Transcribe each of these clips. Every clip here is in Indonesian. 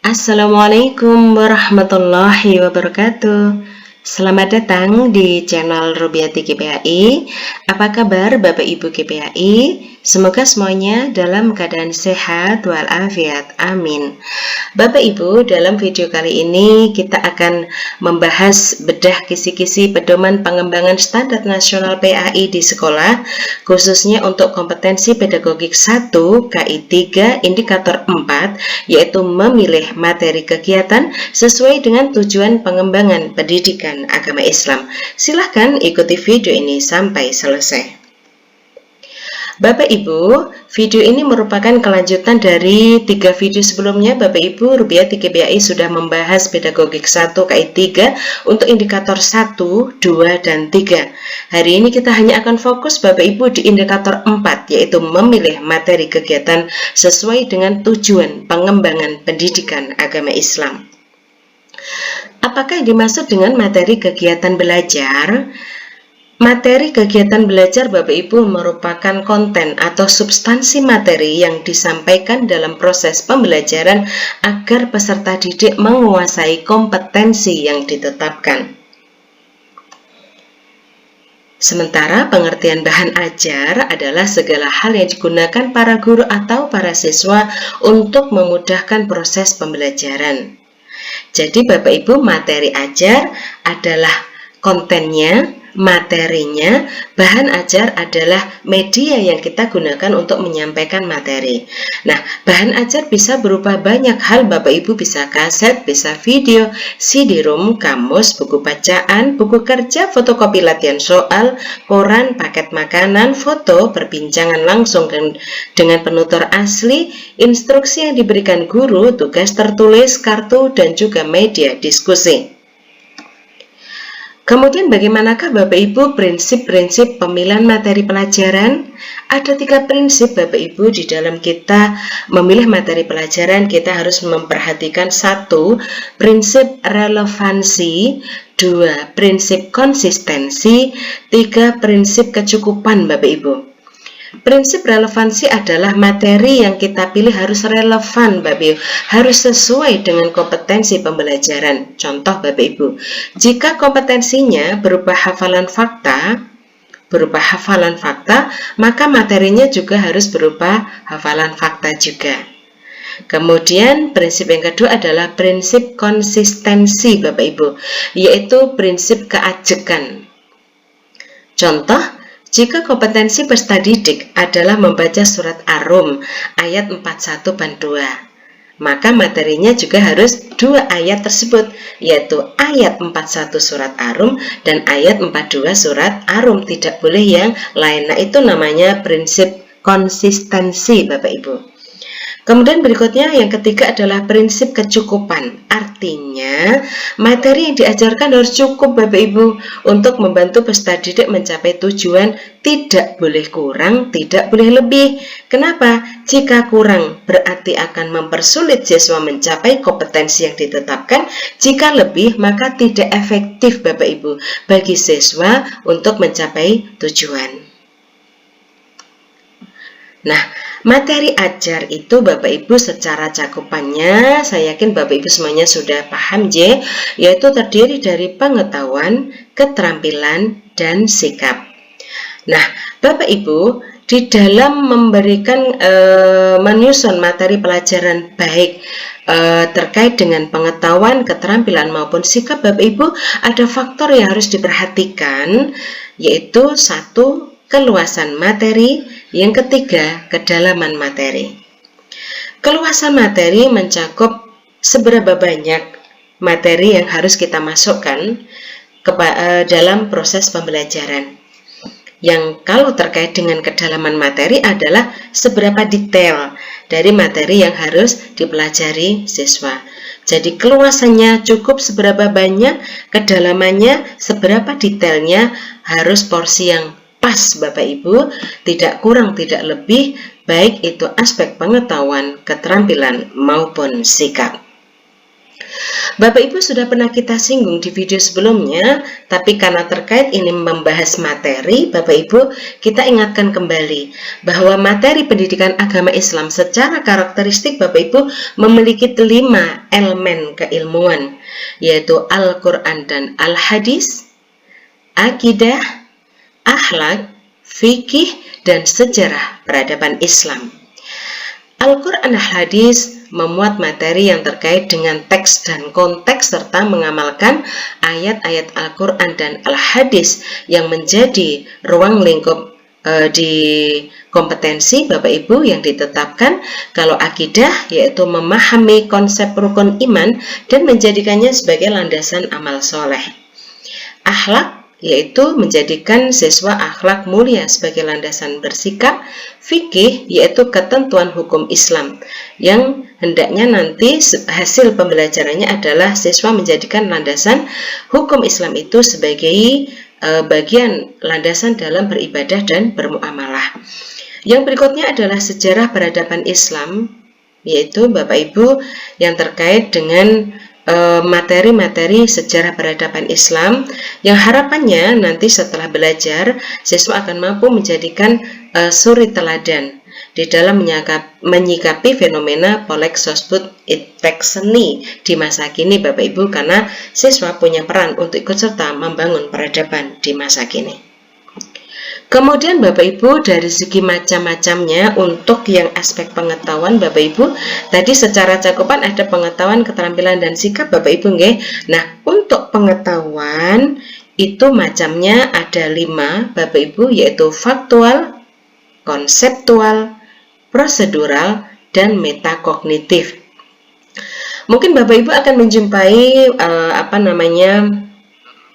Assalamualaikum warahmatullahi wabarakatuh. Selamat datang di channel Rubiati GPAI. Apa kabar Bapak Ibu GPAI? Semoga semuanya dalam keadaan sehat walafiat. Amin. Bapak Ibu, dalam video kali ini kita akan membahas bedah kisi-kisi pedoman pengembangan standar nasional PAI di sekolah, khususnya untuk kompetensi pedagogik 1 KI 3 indikator 4, yaitu memilih materi kegiatan sesuai dengan tujuan pengembangan pendidikan agama Islam. Silahkan ikuti video ini sampai selesai. Bapak Ibu, video ini merupakan kelanjutan dari 3 video sebelumnya. Bapak Ibu, Rubiati GPAI sudah membahas pedagogik 1 KI 3 untuk indikator 1, 2, dan 3. Hari ini kita hanya akan fokus Bapak Ibu di indikator 4, yaitu memilih materi kegiatan sesuai dengan tujuan pengembangan pendidikan agama Islam. Apakah yang dimaksud dengan materi kegiatan belajar? Materi kegiatan belajar Bapak Ibu merupakan konten atau substansi materi yang disampaikan dalam proses pembelajaran agar peserta didik menguasai kompetensi yang ditetapkan. Sementara pengertian bahan ajar adalah segala hal yang digunakan para guru atau para siswa untuk memudahkan proses pembelajaran. Jadi Bapak Ibu, materi ajar adalah kontennya, materinya, bahan ajar adalah media yang kita gunakan untuk menyampaikan materi. Nah, bahan ajar bisa berupa banyak hal Bapak Ibu, bisa kaset, bisa video, CD-ROM, kamus, buku bacaan, buku kerja, fotokopi latihan soal, koran, paket makanan, foto, perbincangan langsung dengan penutur asli, instruksi yang diberikan guru, tugas tertulis, kartu, dan juga media diskusi. Kemudian bagaimanakah Bapak Ibu prinsip-prinsip pemilihan materi pelajaran? Ada 3 prinsip Bapak Ibu di dalam kita memilih materi pelajaran. Kita harus memperhatikan 1, prinsip relevansi, 2, prinsip konsistensi, 3, prinsip kecukupan Bapak Ibu. Prinsip relevansi adalah materi yang kita pilih harus relevan Bapak Ibu, harus sesuai dengan kompetensi pembelajaran. Contoh Bapak Ibu, jika kompetensinya berupa hafalan fakta, maka materinya juga harus berupa hafalan fakta juga. Kemudian prinsip yang kedua adalah prinsip konsistensi Bapak Ibu, yaitu prinsip keajekan. Contoh, jika kompetensi peserta didik adalah membaca surat Ar-Rum ayat 41 dan 2, maka materinya juga harus 2 ayat tersebut, yaitu ayat 41 surat Ar-Rum dan ayat 42 surat Ar-Rum, tidak boleh yang lain. Nah, itu namanya prinsip konsistensi Bapak Ibu. Kemudian berikutnya yang ketiga adalah prinsip kecukupan. Artinya materi yang diajarkan harus cukup Bapak Ibu untuk membantu peserta didik mencapai tujuan, tidak boleh kurang, tidak boleh lebih. Kenapa? Jika kurang berarti akan mempersulit siswa mencapai kompetensi yang ditetapkan. Jika lebih maka tidak efektif Bapak Ibu bagi siswa untuk mencapai tujuan. Nah, materi ajar itu Bapak Ibu secara cakupannya, saya yakin Bapak Ibu semuanya sudah paham yaitu terdiri dari pengetahuan, keterampilan, dan sikap. Nah, Bapak Ibu di dalam memberikan menyusun materi pelajaran baik terkait dengan pengetahuan, keterampilan maupun sikap Bapak Ibu, ada faktor yang harus diperhatikan, yaitu 1, keluasan materi, yang ketiga, kedalaman materi. Keluasan materi mencakup seberapa banyak materi yang harus kita masukkan dalam proses pembelajaran. Yang kalau terkait dengan kedalaman materi adalah seberapa detail dari materi yang harus dipelajari siswa. Jadi keluasannya cukup seberapa banyak, kedalamannya seberapa detailnya, harus porsi yang pas Bapak Ibu, tidak kurang tidak lebih, baik itu aspek pengetahuan, keterampilan maupun sikap. Bapak Ibu sudah pernah kita singgung di video sebelumnya, tapi karena terkait ini membahas materi, Bapak Ibu, kita ingatkan kembali bahwa materi pendidikan agama Islam secara karakteristik Bapak Ibu memiliki 5 elemen keilmuan, yaitu Al-Quran dan Al-Hadis, akidah, akhlak, fikih, dan sejarah peradaban Islam. Al-Quran Al-Hadis memuat materi yang terkait dengan teks dan konteks serta mengamalkan ayat-ayat Al-Quran dan Al-Hadis yang menjadi ruang lingkup di kompetensi Bapak Ibu yang ditetapkan. Kalau akidah yaitu memahami konsep rukun iman dan menjadikannya sebagai landasan amal soleh. Akhlak yaitu menjadikan siswa akhlak mulia sebagai landasan bersikap. Fikih yaitu ketentuan hukum Islam yang hendaknya nanti hasil pembelajarannya adalah siswa menjadikan landasan hukum Islam itu sebagai bagian landasan dalam beribadah dan bermuamalah. Yang berikutnya adalah sejarah peradaban Islam, yaitu Bapak Ibu yang terkait dengan materi-materi sejarah peradaban Islam yang harapannya nanti setelah belajar siswa akan mampu menjadikan suri teladan di dalam menyikapi fenomena polek sosbud iptek seni di masa kini Bapak Ibu, karena siswa punya peran untuk ikut serta membangun peradaban di masa kini. Kemudian Bapak Ibu dari segi macam-macamnya untuk yang aspek pengetahuan Bapak Ibu tadi secara cakupan ada pengetahuan, keterampilan, dan sikap Bapak Ibu nggih. Nah, untuk pengetahuan itu macamnya ada 5 Bapak Ibu, yaitu faktual, konseptual, prosedural, dan metakognitif. Mungkin Bapak Ibu akan menjumpai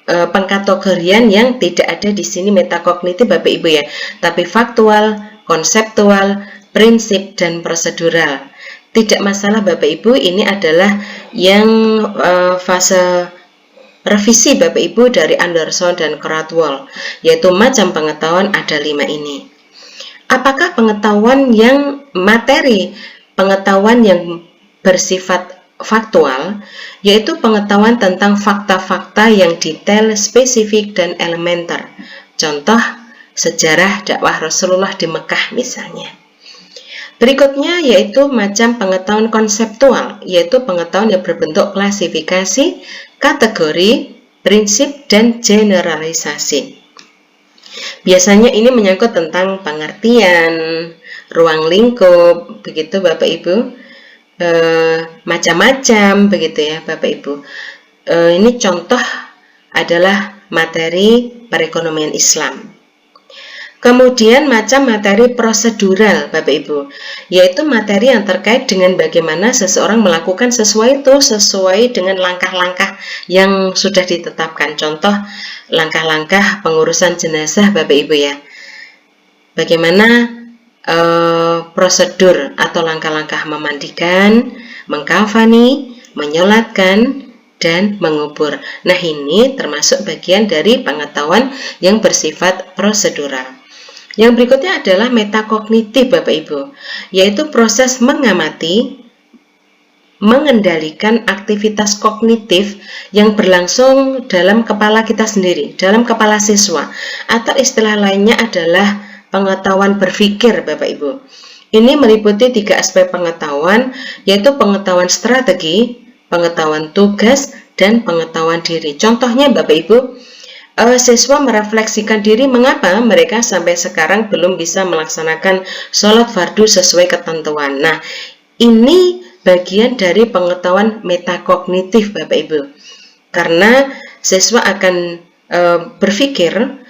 pengkategorian yang tidak ada di sini metakognitif Bapak Ibu ya, tapi faktual, konseptual, prinsip, dan prosedural. Tidak masalah Bapak Ibu, ini adalah yang fase revisi Bapak Ibu dari Anderson dan Cradwell, yaitu macam pengetahuan ada 5 ini. Apakah pengetahuan yang materi, pengetahuan yang bersifat faktual, yaitu pengetahuan tentang fakta-fakta yang detail, spesifik, dan elementer. Contoh, sejarah dakwah Rasulullah di Mekah misalnya. Berikutnya yaitu macam pengetahuan konseptual, yaitu pengetahuan yang berbentuk klasifikasi, kategori, prinsip, dan generalisasi. Biasanya ini menyangkut tentang pengertian, ruang lingkup, begitu Bapak Ibu. Macam-macam begitu ya Bapak Ibu. Ini contoh adalah materi perekonomian Islam. Kemudian macam materi prosedural Bapak Ibu, yaitu materi yang terkait dengan bagaimana seseorang melakukan sesuai dengan langkah-langkah yang sudah ditetapkan. Contoh langkah-langkah pengurusan jenazah Bapak Ibu ya. Bagaimana prosedur atau langkah-langkah memandikan, mengkafani, menyolatkan, dan mengubur. Nah, ini termasuk bagian dari pengetahuan yang bersifat prosedural. Yang berikutnya adalah metakognitif Bapak Ibu, yaitu proses mengamati, mengendalikan aktivitas kognitif yang berlangsung dalam kepala kita sendiri, dalam kepala siswa, atau istilah lainnya adalah pengetahuan berpikir Bapak Ibu. Ini meliputi 3 aspek pengetahuan, yaitu pengetahuan strategi, pengetahuan tugas, dan pengetahuan diri. Contohnya Bapak Ibu, siswa merefleksikan diri mengapa mereka sampai sekarang belum bisa melaksanakan sholat fardu sesuai ketentuan. Nah, ini bagian dari pengetahuan metakognitif Bapak Ibu, karena siswa akan berpikir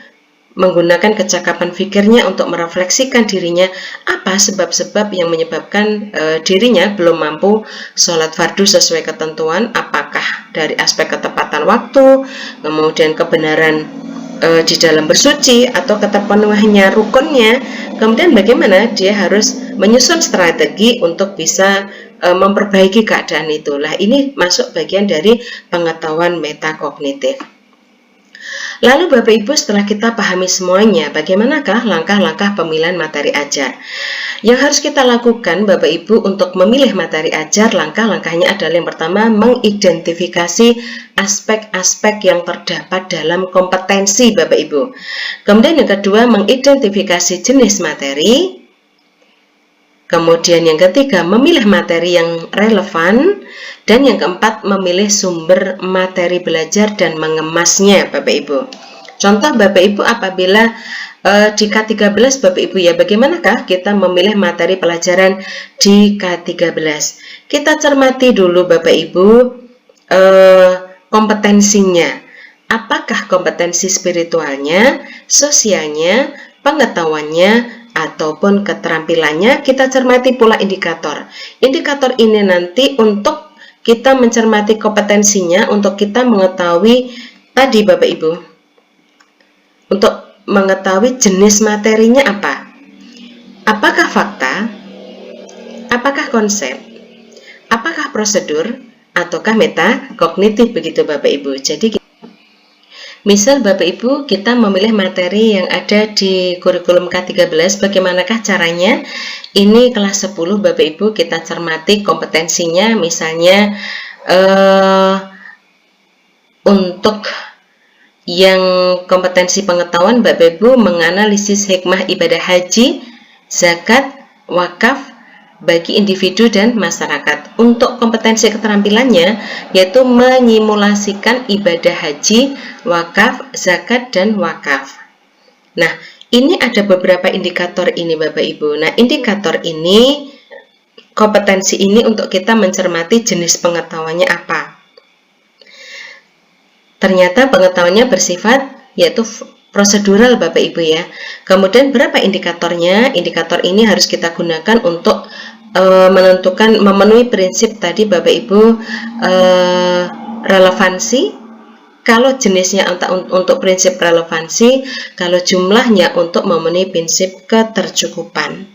menggunakan kecakapan pikirnya untuk merefleksikan dirinya, apa sebab-sebab yang menyebabkan dirinya belum mampu sholat fardu sesuai ketentuan, apakah dari aspek ketepatan waktu, kemudian kebenaran di dalam bersuci, atau keterpenuhannya rukunnya, kemudian bagaimana dia harus menyusun strategi untuk bisa memperbaiki keadaan itulah. Ini masuk bagian dari pengetahuan metakognitif. Lalu Bapak Ibu, setelah kita pahami semuanya, bagaimanakah langkah-langkah pemilihan materi ajar? Yang harus kita lakukan Bapak Ibu untuk memilih materi ajar, langkah-langkahnya adalah yang pertama, mengidentifikasi aspek-aspek yang terdapat dalam kompetensi Bapak Ibu. Kemudian yang kedua, mengidentifikasi jenis materi. Kemudian yang ketiga, memilih materi yang relevan. Dan yang keempat, memilih sumber materi belajar dan mengemasnya Bapak Ibu. Contoh Bapak Ibu, apabila di K13 Bapak Ibu ya, bagaimanakah kita memilih materi pelajaran di K13? Kita cermati dulu Bapak Ibu kompetensinya. Apakah kompetensi spiritualnya, sosialnya, pengetahuannya, ataupun keterampilannya? Kita cermati pula indikator. Indikator ini nanti untuk kita mencermati kompetensinya, untuk kita mengetahui tadi Bapak Ibu, untuk mengetahui jenis materinya apa. Apakah fakta? Apakah konsep? Apakah prosedur? Ataukah meta kognitif, begitu Bapak Ibu. Jadi misal Bapak Ibu kita memilih materi yang ada di kurikulum K13, bagaimanakah caranya? Ini kelas 10 Bapak Ibu, kita cermati kompetensinya, misalnya untuk yang kompetensi pengetahuan Bapak Ibu menganalisis hikmah ibadah haji, zakat, wakaf bagi individu dan masyarakat. Untuk kompetensi keterampilannya yaitu menyimulasikan ibadah haji, wakaf, zakat, dan wakaf. Nah, ini ada beberapa indikator ini Bapak Ibu. Nah, indikator ini, kompetensi ini untuk kita mencermati jenis pengetahuannya apa. Ternyata pengetahuannya bersifat yaitu prosedural Bapak Ibu ya. Kemudian berapa indikatornya? Indikator ini harus kita gunakan untuk menentukan, memenuhi prinsip tadi Bapak Ibu, relevansi. Kalau jenisnya untuk prinsip relevansi, kalau jumlahnya untuk memenuhi prinsip ketercukupan.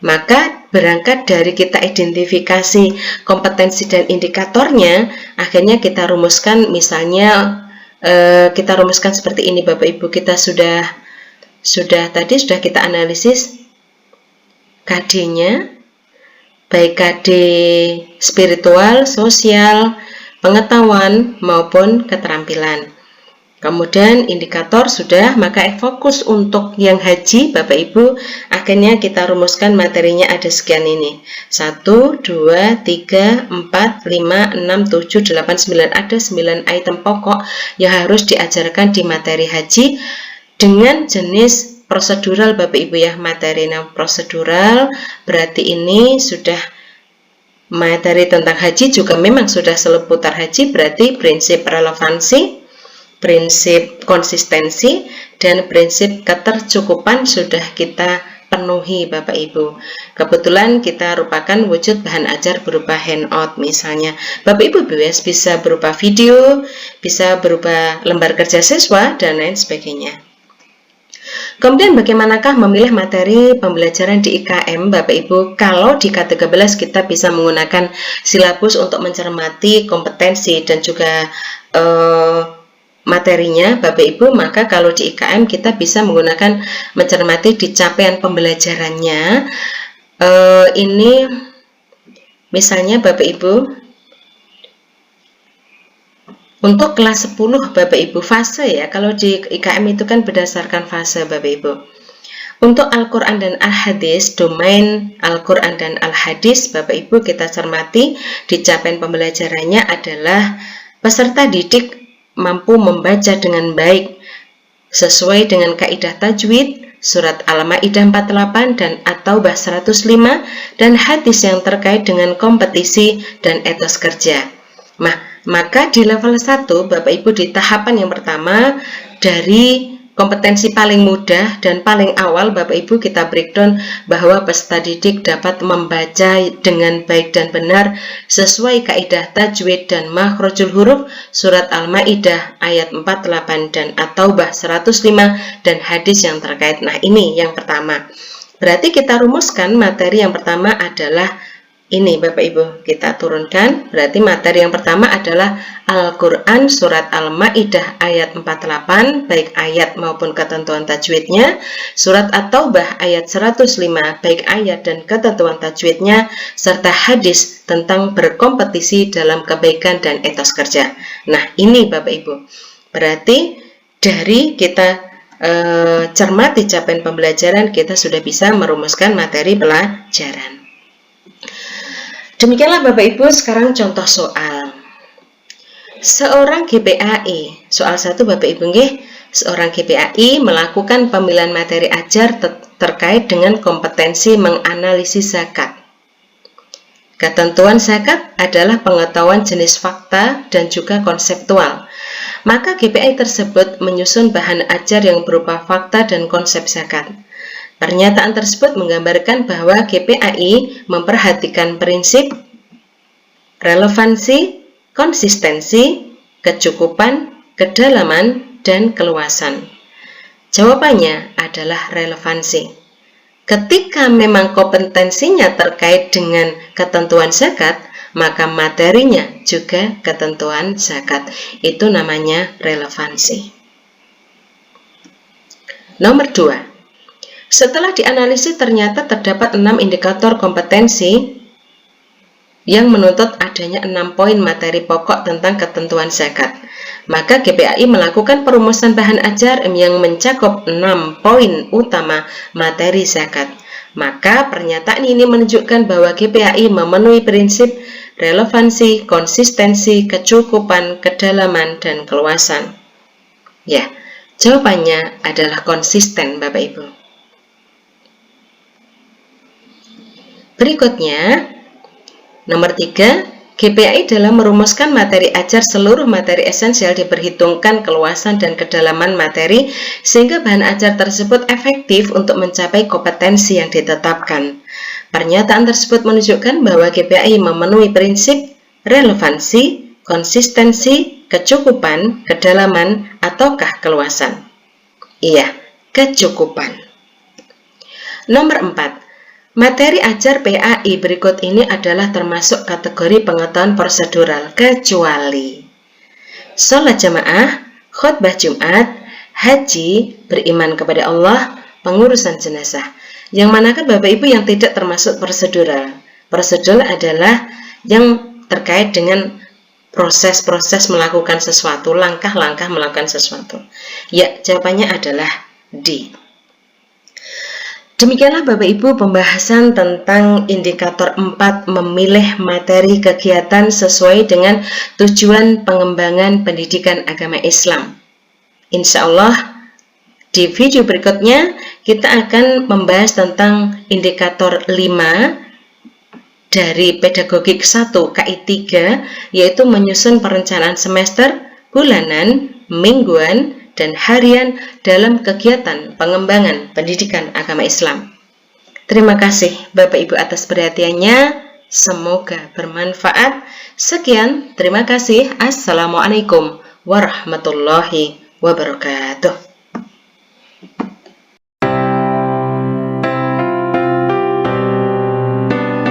Maka berangkat dari kita identifikasi kompetensi dan indikatornya, akhirnya kita rumuskan, misalnya kita rumuskan seperti ini Bapak Ibu. Kita sudah kita analisis KD-nya, baik KD spiritual, sosial, pengetahuan maupun keterampilan. Kemudian indikator sudah, maka fokus untuk yang haji Bapak Ibu, akhirnya kita rumuskan materinya ada sekian ini. 1, 2, 3, 4, 5, 6, 7, 8, 9. Ada 9 item pokok yang harus diajarkan di materi haji dengan jenis prosedural Bapak Ibu ya. Materi yang prosedural berarti ini sudah materi tentang haji, juga memang sudah seputar haji, berarti prinsip relevansi, prinsip konsistensi, dan prinsip ketercukupan sudah kita penuhi Bapak Ibu. Kebetulan kita rupakan wujud bahan ajar berupa handout misalnya. Bapak Ibu bisa berupa video, bisa berupa lembar kerja siswa, dan lain sebagainya. Kemudian bagaimanakah memilih materi pembelajaran di IKM Bapak Ibu? Kalau di K13 kita bisa menggunakan silabus untuk mencermati kompetensi dan juga materinya Bapak Ibu, maka kalau di IKM kita bisa menggunakan mencermati di capaian pembelajarannya. Ini misalnya Bapak Ibu, untuk kelas 10 Bapak Ibu fase ya, kalau di IKM itu kan berdasarkan fase Bapak Ibu. Untuk Al-Quran dan Al-Hadis, domain Al-Quran dan Al-Hadis Bapak Ibu kita cermati di capaian pembelajarannya adalah peserta didik mampu membaca dengan baik sesuai dengan kaidah tajwid, surat Al-Maidah 48 dan At-Taubah 105, dan hadis yang terkait dengan kompetisi dan etos kerja. Maka di level 1 Bapak Ibu, di tahapan yang pertama dari kompetensi paling mudah dan paling awal Bapak Ibu kita breakdown bahwa peserta didik dapat membaca dengan baik dan benar sesuai kaidah tajwid dan makhrajul huruf, surat Al-Maidah ayat 48 dan At-Taubah 105, dan hadis yang terkait. Nah, ini yang pertama. Berarti kita rumuskan materi yang pertama adalah Ini Bapak Ibu kita turunkan. Berarti materi yang pertama adalah Al-Quran Surat Al-Ma'idah ayat 48, baik ayat maupun ketentuan tajwidnya. Surat At-Taubah ayat 105, baik ayat dan ketentuan tajwidnya. Serta hadis tentang berkompetisi dalam kebaikan dan etos kerja. Nah ini Bapak Ibu, berarti dari kita cermati capaian pembelajaran, kita sudah bisa merumuskan materi pelajaran. Demikianlah Bapak Ibu, sekarang contoh soal. Seorang GPAI, soal 1 Bapak Ibu nggih, seorang GPAI melakukan pemilihan materi ajar terkait dengan kompetensi menganalisis zakat. Ketentuan zakat adalah pengetahuan jenis fakta dan juga konseptual. Maka GPAI tersebut menyusun bahan ajar yang berupa fakta dan konsep zakat. Pernyataan tersebut menggambarkan bahwa GPAI memperhatikan prinsip, relevansi, konsistensi, kecukupan, kedalaman, dan keluasan. Jawabannya adalah relevansi. Ketika memang kompetensinya terkait dengan ketentuan zakat, maka materinya juga ketentuan zakat. Itu namanya relevansi. Nomor 2. Setelah dianalisis ternyata terdapat 6 indikator kompetensi yang menuntut adanya 6 poin materi pokok tentang ketentuan zakat. Maka GPAI melakukan perumusan bahan ajar yang mencakup 6 poin utama materi zakat. Maka pernyataan ini menunjukkan bahwa GPAI memenuhi prinsip relevansi, konsistensi, kecukupan, kedalaman, dan keluasan. Ya, jawabannya adalah konsisten Bapak Ibu. Berikutnya, nomor 3, GPAI dalam merumuskan materi ajar seluruh materi esensial diperhitungkan keluasan dan kedalaman materi sehingga bahan ajar tersebut efektif untuk mencapai kompetensi yang ditetapkan. Pernyataan tersebut menunjukkan bahwa GPAI memenuhi prinsip relevansi, konsistensi, kecukupan, kedalaman, ataukah keluasan. Iya, kecukupan. Nomor 4. Materi ajar PAI berikut ini adalah termasuk kategori pengetahuan prosedural kecuali sholat jamaah, khutbah Jumat, haji, beriman kepada Allah, pengurusan jenazah. Yang manakah Bapak Ibu yang tidak termasuk prosedural? Prosedural adalah yang terkait dengan proses-proses melakukan sesuatu, langkah-langkah melakukan sesuatu. Ya, jawabannya adalah D. Demikianlah Bapak Ibu pembahasan tentang indikator 4 memilih materi kegiatan sesuai dengan tujuan pengembangan pendidikan agama Islam. Insya Allah di video berikutnya kita akan membahas tentang indikator 5 dari pedagogik 1 KI 3, yaitu menyusun perencanaan semester, bulanan, mingguan, dan harian dalam kegiatan pengembangan pendidikan agama Islam. Terima kasih Bapak Ibu atas perhatiannya, semoga bermanfaat. Sekian, terima kasih. Assalamualaikum warahmatullahi wabarakatuh.